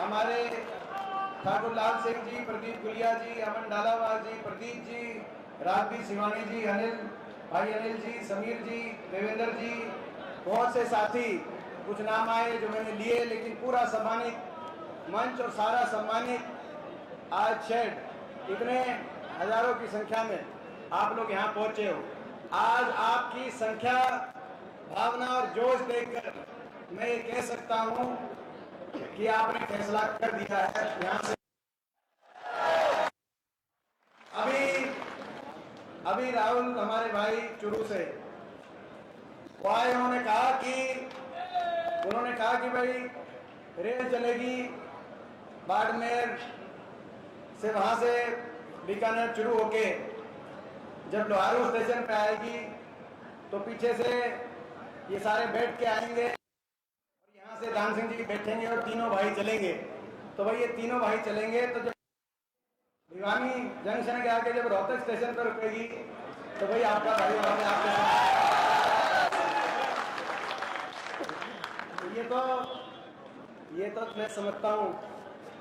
हमारे ठाकुर लाल सिंह जी, प्रदीप गुलिया जी, अमन डालावाल जी, प्रदीप जी, राजवीर सिवानी जी, भाई अनिल जी, समीर जी, देवेंद्र जी, बहुत से साथी, कुछ नाम आए जो मैंने लिए, लेकिन पूरा सम्मानित मंच और सारा सम्मानित आज शेड इतने हजारों की संख्या में आप लोग यहाँ पहुंचे हो। आज आपकी संख्या, भावना और जोश देखकर मैं ये कह सकता हूं कि आपने फैसला कर दिया है। यहाँ से अभी राहुल हमारे भाई चुरू से वो आए, उन्होंने कहा कि भाई रेल चलेगी बाड़मेर से, वहां से बीकानेर शुरू होके जब लोहारू स्टेशन पे आएगी तो पीछे से ये सारे बैठ के आएंगे और यहाँ से दान सिंह जी बैठेंगे और तीनों भाई चलेंगे। तो भाई ये तीनों भाई चलेंगे तो जब भिवानी जंक्शन के आके जब रोहतक स्टेशन पर रुकेगी तो भाई आपका भाई वहां से आपके ये तो मैं समझता हूँ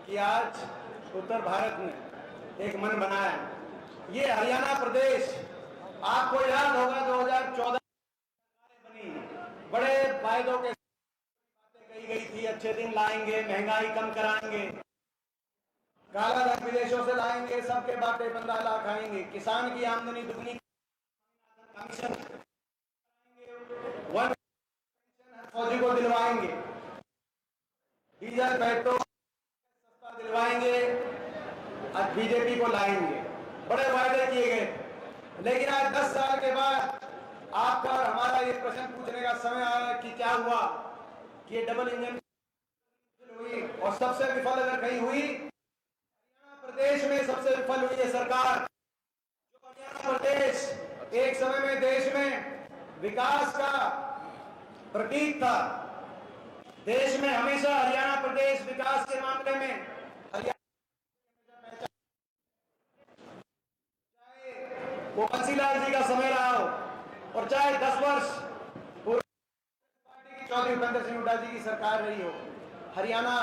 कि आज उत्तर भारत में एक मन बना है। ये हरियाणा प्रदेश, आपको याद होगा 2014 बनी, बड़े फायदों के बातें कही गई थी, अच्छे दिन लाएंगे, महंगाई कम कराएंगे, काला धन विदेशों से लाएंगे, सबके बाटे 15 लाख आएंगे, किसान की आमदनी दुगनी, कमीशन वन फौजी को दिलवाएंगे, डीजल पेट्रोल सस्ता दिलवाएंगे, आज बीजेपी को लाएंगे। बड़े वायदे किए गए, लेकिन आज 10 साल के बाद आपका और हमारा ये प्रश्न पूछने का समय आया कि क्या हुआ कि ये डबल इंजन हुई, और सबसे विफल अगर कहीं हुई, हरियाणा प्रदेश में सबसे विफल हुई है सरकार। जो हरियाणा प्रदेश एक समय में देश में विकास का प्रतीक था, देश में हमेशा हरियाणा प्रदेश विकास के मामले में वो बंसीलाल जी का समय रहा हो और चाहे 10 वर्ष पूर्व पार्टी की चौधरी भूपेंद्र सिंह हुड्डा जी की सरकार रही हो, हरियाणा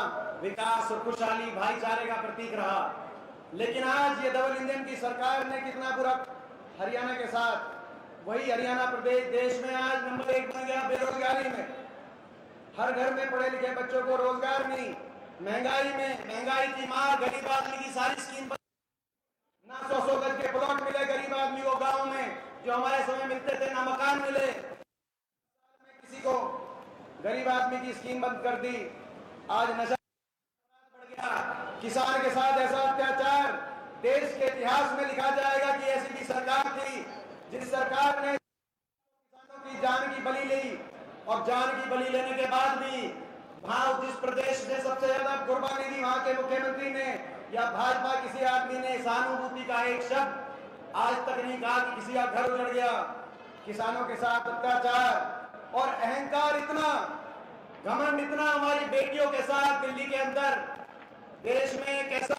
विकास और खुशहाली भाईचारे का प्रतीक रहा। लेकिन आज ये डबल इंजन की सरकार ने कितना बुरा हरियाणा के साथ, वही हरियाणा प्रदेश देश में आज नंबर 1 बन गया बेरोजगारी में। हर घर में पढ़े लिखे बच्चों को रोजगार नहीं, महंगाई की मार, गरीब आदमी की सारी स्कीम ना 100 गज के प्लॉट मिले गरीब आदमी को गांव में, जो हमारे समय मिलते थे, ना मकान मिले, किसी को गरीब आदमी की स्कीम बंद कर दी। आज नशा बढ़ गया, किसान के साथ ऐसा अत्याचार देश के इतिहास में लिखा जाएगा कि ऐसी भी सरकार थी जिस सरकार ने किसानों की जान की बलि ली, और जान की बलि लेने के बाद भी वहां जिस प्रदेश में सबसे ज्यादा कुर्बानी दी, वहां के मुख्यमंत्री ने या भाजपा किसी आदमी ने सहानुभूति का एक शब्द आज तक नहीं कहा कि किसी का घर उजड़ गया। किसानों के साथ अत्याचार और अहंकार इतना, घमंड इतना हमारी बेटियों के साथ दिल्ली के अंदर देश में कैसा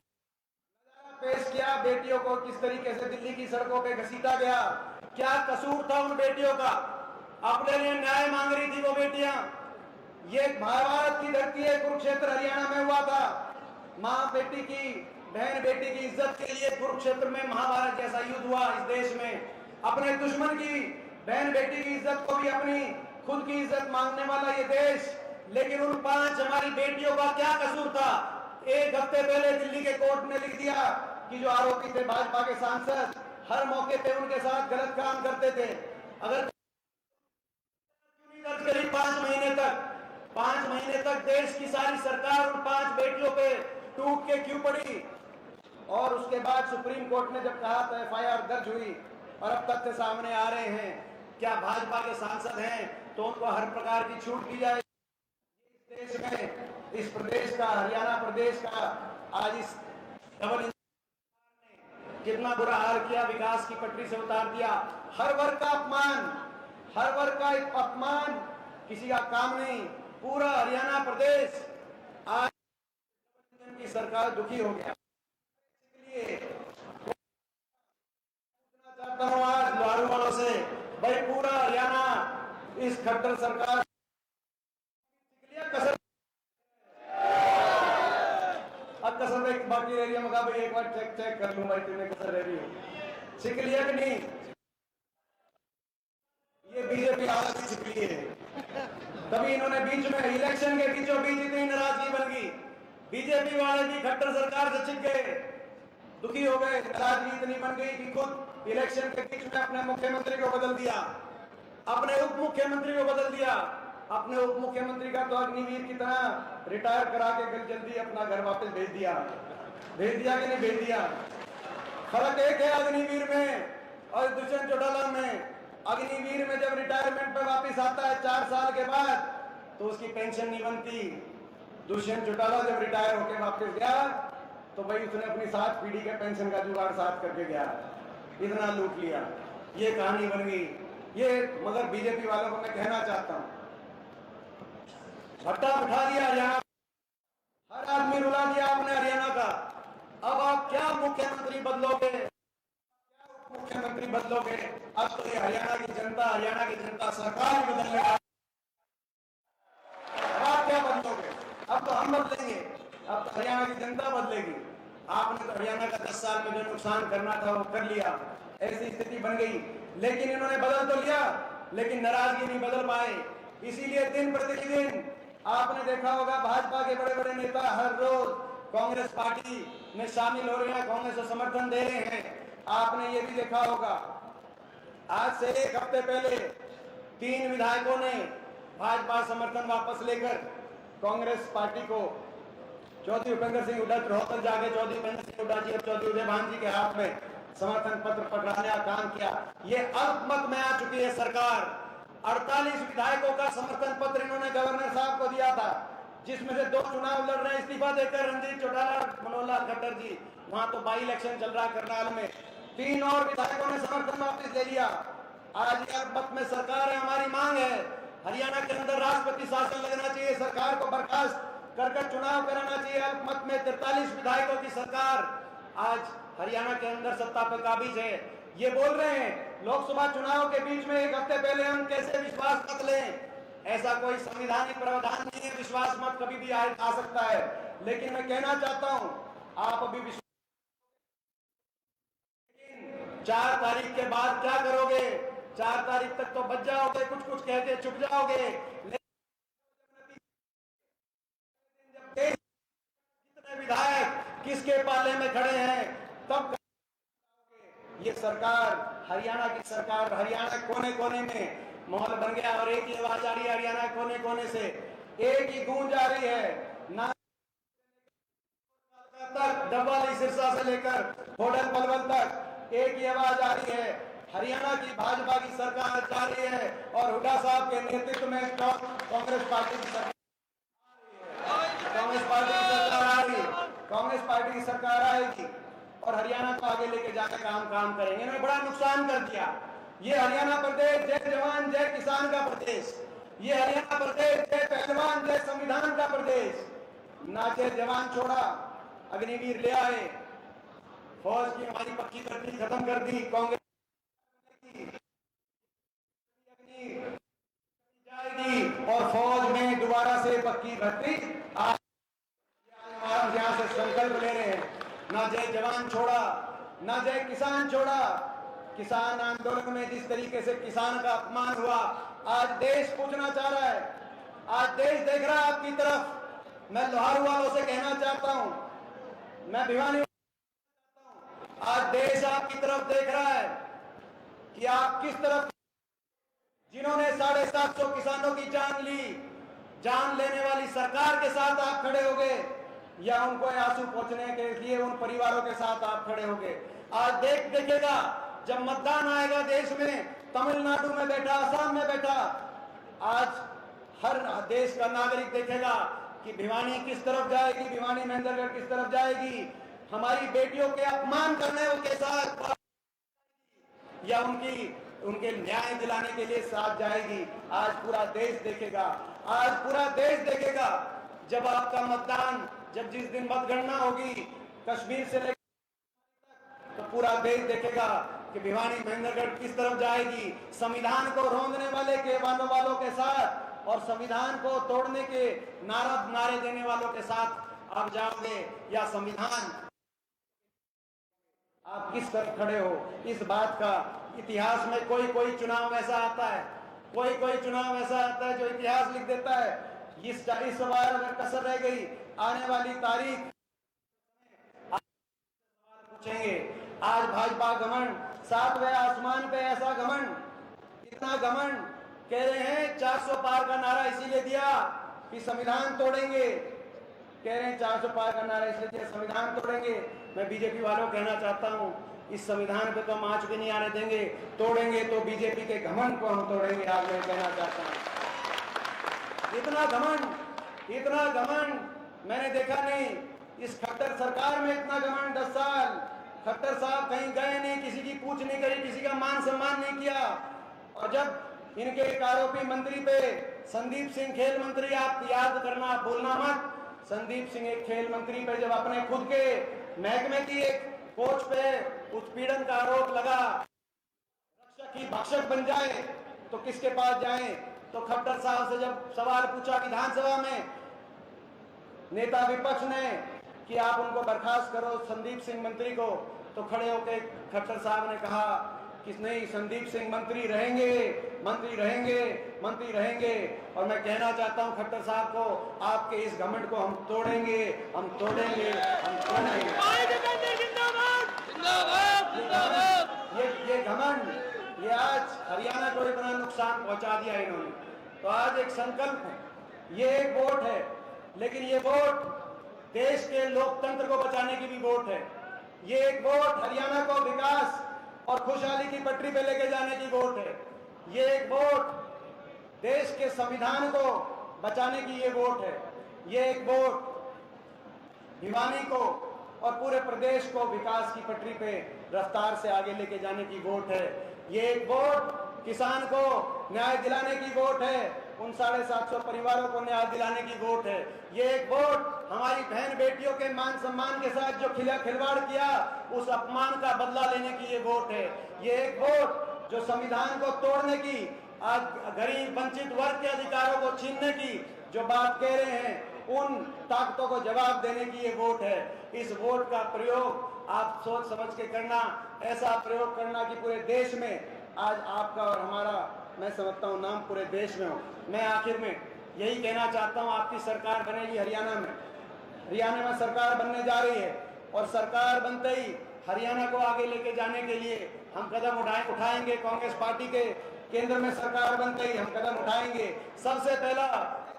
पेश किया, बेटियों को किस तरीके से दिल्ली की सड़कों पे घसीटा गया। क्या कसूर था उन बेटियों का? अपने लिए न्याय मांग रही थी वो बेटियां। ये महाभारत की धरती है, कुरुक्षेत्र हरियाणा में हुआ था। माँ बेटी की, बहन बेटी की इज्जत के लिए कुरुक्षेत्र में महाभारत जैसा युद्ध हुआ इस देश में। अपने दुश्मन की बहन बेटी की इज्जत को भी अपनी खुद की इज्जत मांगने वाला ये देश। लेकिन उन 5 हमारी बेटियों का क्या कसूर था? एक हफ्ते पहले दिल्ली के कोर्ट ने लिख दिया कि जो आरोपी थे भाजपा के सांसद, हर मौके पे उनके साथ गलत काम करते थे। अगर 5 महीने तक देश की सारी सरकार उन 5 बेटियों पे टूट के क्यों पड़ी? और उसके बाद सुप्रीम कोर्ट ने जब कहा तो एफआईआर दर्ज हुई और अब तथ्य सामने आ रहे हैं। क्या भाजपा के सांसद हैं तो उनको हर प्रकार की छूट दी जाए? इस देश में, इस प्रदेश का, हरियाणा प्रदेश का आज इस डबल इंजन ने कितना बुरा हाल किया, विकास की पटरी से उतार दिया। हर वर्ग का अपमान, हर वर्ग का अपमान, किसी का काम नहीं। पूरा हरियाणा प्रदेश आज की सरकार दुखी हो गया। इसलिए पूछना चाहता हूं आज लोहारू वालों से, भाई पूरा हरियाणा इस खट्टर सरकार कसर ब्रेक बाकी रह रही है, मगा भाई एक बार चेक कर लूं भाई तुमने कैसे रह रही हो, सीख लिया कि नहीं? ये बीजेपी हालत सीख ली है। तभी इन्होंने बीच में इलेक्शन के बीचों बीच इतनी नाराजगी बन गई, बीजेपी वाले भी खट्टर सरकार से चिढ़ गए, दुखी हो गए, नाराजगी इतनी बन गई कि खुद इलेक्शन के बीच में अपने मुख्यमंत्री को बदल दिया, अपने उप मुख्यमंत्री को बदल दिया। अपने उप मुख्यमंत्री का तो अग्निवीर की तरह रिटायर करा के जल्दी अपना घर वापस भेज दिया कि नहीं भेज दिया? फर्क एक है अग्निवीर में और दुष्यंत चौटाला में। अग्निवीर में जब रिटायरमेंट पे वापस आता है 4 साल के बाद तो उसकी पेंशन नहीं बनती। दुष्यंत चौटाला जब रिटायर होकर वापस गया तो भाई उसने अपनी 7 पीढ़ी के पेंशन का जुगाड़ साथ करके गया, इतना लूट लिया, ये कहानी बन गई ये। मगर बीजेपी वालों को मैं कहना चाहता हूं, भट्टा उठा दिया हरियाणा, हर आदमी रुला दिया आपने हरियाणा का। अब आप क्या मुख्यमंत्री बदलोगे, क्या उप मुख्यमंत्री बदलोगे? अब तो ये हरियाणा की जनता सरकार बदलने का, आप क्या बदलोगे? अब तो हम बदलेंगे, अब तो हरियाणा की जनता बदलेगी। आपने तो हरियाणा का 10 साल में जो नुकसान करना था वो कर लिया, ऐसी स्थिति बन गई। लेकिन इन्होंने बदल तो लिया, लेकिन नाराजगी नहीं बदल पाए। इसीलिए दिन प्रतिदिन आपने देखा होगा भाजपा के बड़े बड़े नेता हर रोज कांग्रेस पार्टी में शामिल हो रहे हैं, कांग्रेस को समर्थन दे रहे हैं। आपने ये भी देखा होगा, आज से 1 हफ्ते पहले 3 विधायकों ने भाजपा समर्थन वापस लेकर कांग्रेस पार्टी को चौधरी उपेंद्र सिंह हुड्डा रोहतक जाके चौधरी उपेंद्र सिंह हुड्डा जी और चौधरी उदय भान जी के हाथ में समर्थन पत्र पकड़ाने का काम किया। ये अल्पमत में आ चुकी है सरकार। 48 विधायकों का समर्थन पत्र इन्होंने गवर्नर साहब को दिया था, जिसमें से 2 चुनाव लड़ रहे हैं इस्तीफा देकर, रणजीत चौटाला, मनोहर लाल खट्टर जी। वहां तो बाई इलेक्शन चल रहा करनाल में। 3 और विधायकों ने समर्थन वापस ले लिया। आज ये अल्पमत में सरकार है। हमारी मांग है हरियाणा के अंदर राष्ट्रपति शासन लगना चाहिए, सरकार को बर्खास्त कर चुनाव कराना चाहिए। अल्पमत में 43 विधायकों की सरकार आज हरियाणा के अंदर सत्ता पर काबिज है। ये बोल रहे हैं लोकसभा चुनाव के बीच में 1 हफ्ते पहले हम कैसे विश्वास मत लें। ऐसा कोई संवैधानिक प्रावधान नहीं है, विश्वास मत कभी भी आ सकता है। लेकिन मैं कहना चाहता हूं आप अभी 4 तारीख के बाद क्या करोगे? 4 तारीख तक तो बच जाओगे, कुछ कह के चुप जाओगे। कितने विधायक किसके पाले में खड़े हैं तब ये सरकार, हरियाणा की सरकार, हरियाणा कोने कोने में माहौल बन गया। और एक ही आवाज आ रही है हरियाणा कोने कोने से, एक ही गूंज आ रही है ना तक, डबवाली सिरसा से लेकर होडल पलवल तक एक ही आवाज आ रही है। हरियाणा की भाजपा की सरकार जा रही है और हुड्डा साहब के नेतृत्व में कांग्रेस पार्टी की सरकार, कांग्रेस पार्टी की सरकार आ रही है, कांग्रेस पार्टी की सरकार आएगी और हरियाणा को आगे लेके जाकर काम करेंगे। इन्होंने बड़ा नुकसान कर दिया। ये हरियाणा प्रदेश जय जवान जय किसान का प्रदेश, ये हरियाणा प्रदेश जय पहलवान जय संविधान का प्रदेश। ना जय जवान छोड़ा, अग्निवीर ले आए, फौज की हमारी पक्की भर्ती खत्म कर दी, कांग्रेस जाएगी और फौज में दोबारा से पक्की भर्ती। यहां से संकल्प ले रहे हैं, ना जय जवान छोड़ा, ना जय किसान छोड़ा। किसान आंदोलन में जिस तरीके से किसान का अपमान हुआ, आज देश पूछना चाह रहा है, आज देश देख रहा है आपकी तरफ। मैं लोहारू वालों से कहना चाहता हूं, मैं भिवानी, आज देश आपकी तरफ देख रहा है कि आप किस तरफ, जिन्होंने 750 किसानों की जान ली, जान लेने वाली सरकार के साथ आप खड़े हो गए या उनको आंसू पहुंचने के लिए उन परिवारों के साथ आप खड़े हो गए। आज देखेगा जब मतदान आएगा देश में, तमिलनाडु में बैठा, असम में बैठा, आज हर देश का नागरिक देखेगा कि भिवानी किस तरफ जाएगी, भिवानी महेंद्रगढ़ किस तरफ जाएगी, हमारी बेटियों के अपमान करने के साथ या उनके न्याय दिलाने के लिए साथ जाएगी। आज पूरा देश देखेगा, आज पूरा देश देखेगा जब आपका मतदान, जब जिस दिन मतगणना होगी कश्मीर से लेकर तो पूरा देश देखेगा कि भिवानी महेंद्रगढ़ किस तरफ जाएगी। संविधान को रोंदने वालों के साथ और संविधान को तोड़ने के नारे देने वालों के साथ आप जाओगे या संविधान, आप किस तरफ खड़े हो? इस बात का इतिहास में कोई कोई चुनाव ऐसा आता है, कोई कोई चुनाव ऐसा आता है जो इतिहास लिख देता है। इस बार अगर कसर रह गई, आने वाली तारीख पूछेंगे। आज भाजपा घमंड, सातवें आसमान पे ऐसा घमंड, इतना घमंड, कह रहे हैं 400 पार का नारा इसीलिए दिया कि संविधान तोड़ेंगे। कह रहे हैं 400 पार का नारा इसलिए दिया, संविधान तोड़ेंगे। मैं बीजेपी वालों को कहना चाहता हूं, इस संविधान पे तो हम आंच भी नहीं आने देंगे। तोड़ेंगे तो बीजेपी के घमंड को हम तोड़ेंगे। आज मैं कहना चाहता हूं, इतना घमंड, इतना घमंड मैंने देखा नहीं। इस खट्टर सरकार में इतना घमंड। 10 साल खट्टर साहब कहीं गए नहीं, किसी की पूछ नहीं करी, किसी का मान सम्मान नहीं किया। और जब इनके एक आरोपी मंत्री पे संदीप सिंह, खेल मंत्री, आप याद करना, भूलना मत, संदीप सिंह एक खेल मंत्री पे जब अपने खुद के महकमे की एक कोच पे उत्पीड़न का आरोप लगा, रक्षक ही भक्षक बन जाए तो किसके पास जाएं? तो खट्टर साहब से जब सवाल पूछा विधानसभा में नेता विपक्ष ने कि आप उनको बर्खास्त करो, संदीप सिंह मंत्री को, तो खड़े होकर खट्टर साहब ने कहा कि नहीं, संदीप सिंह मंत्री रहेंगे, मंत्री रहेंगे, मंत्री रहेंगे। और मैं कहना चाहता हूं खट्टर साहब को, आपके इस घमंड को हम तोड़ेंगे, हम तोड़ेंगे, हम तोड़ेंगे। ये घमंड, ये आज हरियाणा को इतना नुकसान पहुंचा दिया इन्होंने। तो आज एक संकल्प है, ये एक वोट है, लेकिन ये वोट देश के लोकतंत्र को बचाने की भी वोट है। ये एक वोट हरियाणा को विकास और खुशहाली की पटरी पे लेके जाने की वोट है। ये एक वोट देश के संविधान को बचाने की ये वोट है। ये एक वोट भिवानी को और पूरे प्रदेश को विकास की पटरी पे रफ्तार से आगे लेके जाने की वोट है। ये एक वोट किसान को न्याय दिलाने की वोट है, उन 750 परिवारों को न्याय दिलाने की वोट है। ये एक वोट हमारी बहन बेटियों के मान सम्मान के साथ जो खिलवाड़ किया, उस अपमान का बदला लेने की ये वोट है। ये एक वोट जो संविधान को तोड़ने की, आज गरीब वंचित वर्ग के अधिकारों को छीनने की जो बात कह रहे हैं, उन ताकतों को जवाब देने की ये वोट है। इस वोट का प्रयोग आप सोच समझ के करना, ऐसा प्रयोग करना कि पूरे देश में आज आपका और हमारा, मैं समझता हूं, नाम पूरे देश में हो। मैं आखिर में यही कहना चाहता हूं, आपकी सरकार बनेगी हरियाणा में। हरियाणा में सरकार बनने जा रही है और सरकार बनते ही हरियाणा को आगे लेके जाने के लिए हम कदम उठाएंगे। कांग्रेस पार्टी के केंद्र में सरकार बनते ही हम कदम उठाएंगे। सबसे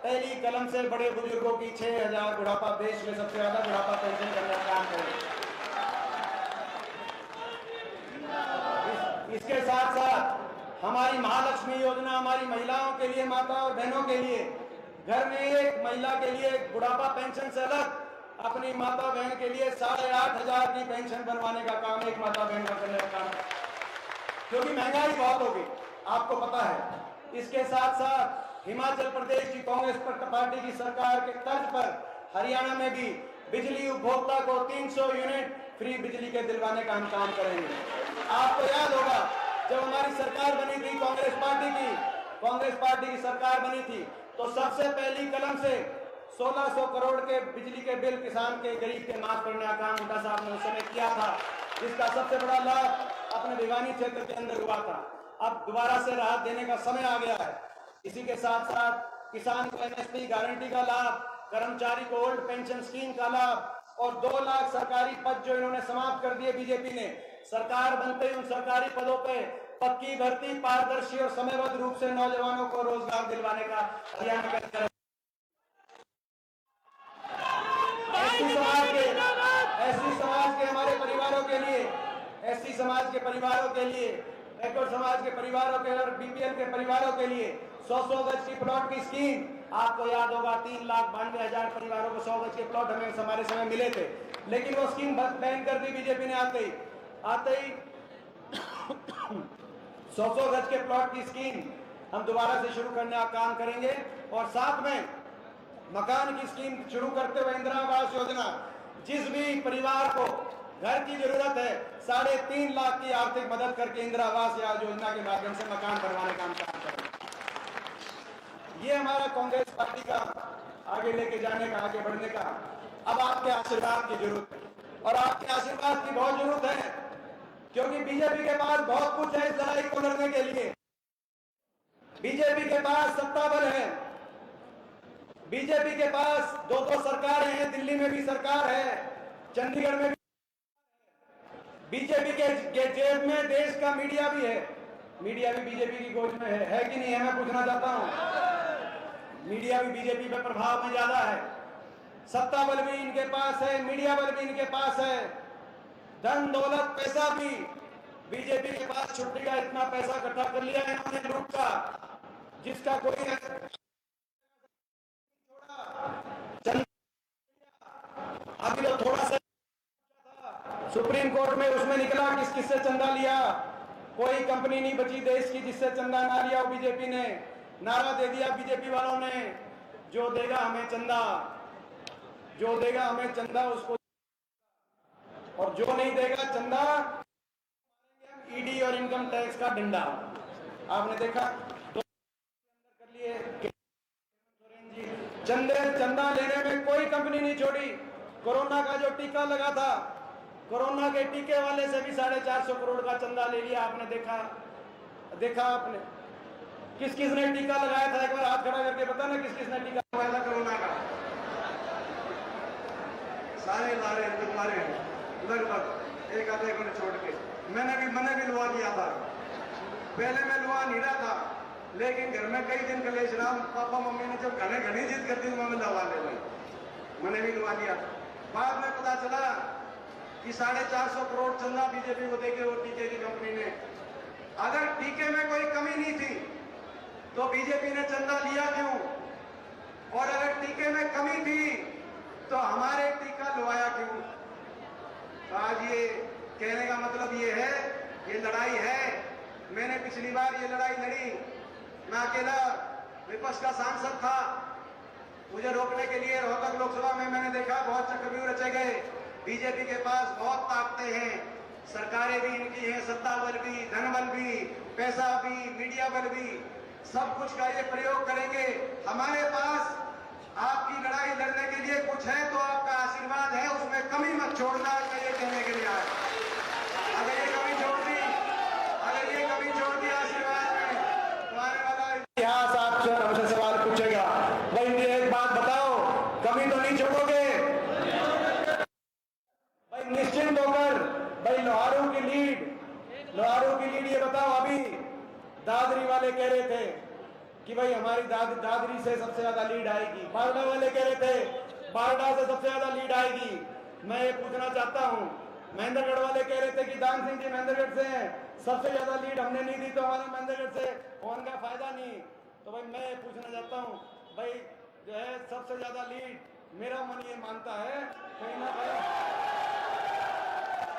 पहली कलम से बड़े बुजुर्गों की 6000 बुढ़ापा, देश में सबसे ज्यादा बुढ़ापा पेंशन करने का काम करेंगे। इसके साथ साथ हमारी महालक्ष्मी योजना, हमारी महिलाओं के लिए, माता और बहनों के लिए, घर में एक महिला के लिए बुढ़ापा पेंशन से अलग अपनी माता बहन के लिए 8500 की पेंशन बनवाने का काम एक माता बहन का करने का काम, क्योंकि महंगाई बहुत होगी, आपको पता है। इसके साथ साथ हिमाचल प्रदेश की कांग्रेस पार्टी की सरकार के तर्ज पर हरियाणा में भी बिजली उपभोक्ता को 300 यूनिट फ्री बिजली के दिलवाने का हम काम करेंगे। आपको याद होगा जब हमारी सरकार बनी थी, कांग्रेस पार्टी की सरकार बनी थी, तो सबसे पहली कलम से 1600 करोड़ के बिजली के बिल किसान के, गरीब के माफ करने का काम हुड्डा साहब ने उस समय किया था। इसका सबसे बड़ा लाभ अपने भिवानी क्षेत्र के अंदर हुआ था। अब दोबारा से राहत देने का समय आ गया है। इसी के साथ साथ किसान को एमएसपी गारंटी का लाभ, कर्मचारी को ओल्ड पेंशन स्कीम का लाभ और 2 लाख सरकारी पद जो इन्होंने समाप्त कर दिए बीजेपी ने। सरकार बनते ही उन सरकारी पदों पे पक्की भर्ती, पारदर्शी और समयबद्ध रूप से नौजवानों को रोजगार दिलवाने का हरियाणा का एससी समाज के हमारे परिवारों के लिए, एससी समाज के परिवारों के लिए, बैकवर्ड समाज के परिवारों के और बीपीएल के परिवारों के लिए 100 गज की प्लॉट की स्कीम। आपको याद होगा 3,92,000 परिवारों को 100 गज के प्लॉट हमें हमारे समय मिले थे, लेकिन वो स्कीम बैन कर दी बीजेपी ने आते ही 100 गज के प्लॉट की स्कीम हम दोबारा से शुरू करने का काम करेंगे। और साथ में मकान की स्कीम शुरू करते हुए इंदिरा आवास योजना, जिस भी परिवार को घर की जरूरत है 3.5 लाख की आर्थिक मदद करके इंदिरा आवास योजना के माध्यम से मकान बनवाने का काम करेंगे। ये हमारा कांग्रेस पार्टी का आगे लेके जाने का, आगे बढ़ने का। अब आपके आशीर्वाद की जरूरत है, और आपके आशीर्वाद की बहुत जरूरत है, क्योंकि बीजेपी के पास बहुत कुछ है इस लड़ाई को लड़ने के लिए। बीजेपी के पास सत्ता बल है, बीजेपी के पास दो सरकारें हैं, दिल्ली में भी सरकार है, चंडीगढ़ में भी। बीजेपी के जेब में देश का मीडिया भी है, मीडिया भी बीजेपी की गोद में है कि नहीं है? मैं पूछना चाहता हूं। मीडिया भी बीजेपी पे प्रभाव में ज्यादा है, सत्ता बल भी इनके पास है, मीडिया बल भी इनके पास है, धन दौलत पैसा भी बीजेपी के पास छुट्टी का इतना पैसा इकट्ठा कर लिया है इन्होंने लूट का, जिसका कोई अभी तो थोड़ा सा सुप्रीम कोर्ट में उसमें निकला किस किससे चंदा लिया, कोई कंपनी नहीं बची देश की जिससे चंदा ना लिया। बीजेपी ने नारा दे दिया, बीजेपी वालों ने, जो देगा हमें चंदा, जो देगा हमें चंदा उसको, और जो नहीं देगा चंदा ईडी और इनकम टैक्स का डंडा। आपने देखा तो कर लिए चंदा लेने में कोई कंपनी नहीं छोड़ी। कोरोना का जो टीका लगा था, कोरोना के टीके वाले से भी 450 करोड़ का चंदा ले लिया। आपने देखा आपने किस किस ने टीका लगाया था? एक बार हाथ खड़ा करके बता ना, किस किस ने टीका लगाया था कोरोना का? सारे मारे लगभग एक आधे को छोड़ के मैंने भी लुआ लिया था। पहले मैं लुआ नहीं रहा था, लेकिन घर में कई दिन कलेश रहा। पापा मम्मी ने जब घनी जिद करती तो मैं लुआ ले भाई, मैंने भी लुआ लिया। बाद में पता चला कि 450 करोड़ चंदा बीजेपी को देके वो टीके की कंपनी ने। अगर टीके में कोई कमी नहीं थी तो बीजेपी ने चंदा लिया क्यों? और अगर टीके में कमी थी तो हमारे टीका लुआया क्यों? तो आज ये कहने का मतलब ये है, ये लड़ाई है। मैंने पिछली बार ये लड़ाई लड़ी, मैं अकेला विपक्ष का सांसद था। मुझे रोकने के लिए रोहतक लोकसभा में मैंने देखा बहुत चक्रव्यूह रचे गए। बीजेपी के पास बहुत ताकतें हैं, सरकारें भी इनकी हैं, सत्ता बल भी, धन बल भी, पैसा भी, मीडिया बल भी, सब कुछ का ये प्रयोग करेंगे। हमारे पास आपकी लड़ाई लड़ने के लिए कुछ है तो आपका आशीर्वाद है, उसमें कमी मत छोड़ना। मैं ये कहने के लिए आया, अगर ये कमी छोड़ दी आशीर्वाद में, तो आने वाला इतिहास आपसे हमसे सवाल पूछेगा, भाई एक बात बताओ, कमी तो नहीं छोड़ोगे? भाई निश्चिंत होकर, भाई लोहारू की लीड ये बताओ। अभी दादरी वाले कह रहे थे कि भाई हमारी दादरी से सबसे ज्यादा लीड आएगी, बारडा वाले कह रहे थे बारडा से सबसे ज्यादा लीड आएगी। मैं ये पूछना चाहता हूं, महेंद्रगढ़ वाले कह रहे थे कि दान सिंह जी महेंद्रगढ़ से हैं, सबसे ज्यादा लीड हमने नहीं दी तो हमारा महेंद्रगढ़ से होने का फायदा नहीं। तो भाई मैं पूछना चाहता हूं, भाई जो है सबसे ज्यादा लीड मेरा मन ये मानता है कहीं ना कहीं,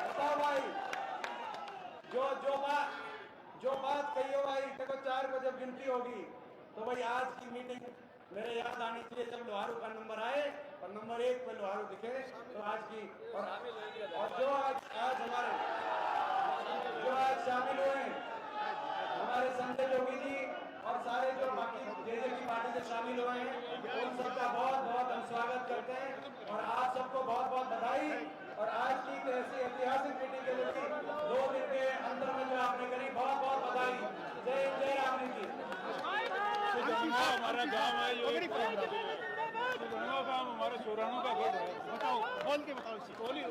बताओ भाई, जो बात कही हो भाई, देखो 4 को जब गिनती होगी तो भाई आज की मीटिंग मेरे याद आनी चाहिए जब लोहारू का नंबर आए और नंबर 1 पे लोहारू दिखे तो आज की। और जो आज हमारे जो आज शामिल हुए हमारे संजय जोगी जी और सारे जो बाकी जेजेपी पार्टी से शामिल हुए हैं, उन सबका बहुत बहुत हम स्वागत करते हैं और आप सबको बहुत बहुत बधाई। और आज की ऐसी ऐतिहासिक मीटिंग के लिए 2 दिन के अंदर में जो आपने करी, बहुत बहुत बधाई। जय राम जी। हमारा गांव है, गांव हमारा चौरानों का गढ़ है। बताओ, बोल के बताओ, बोलिए।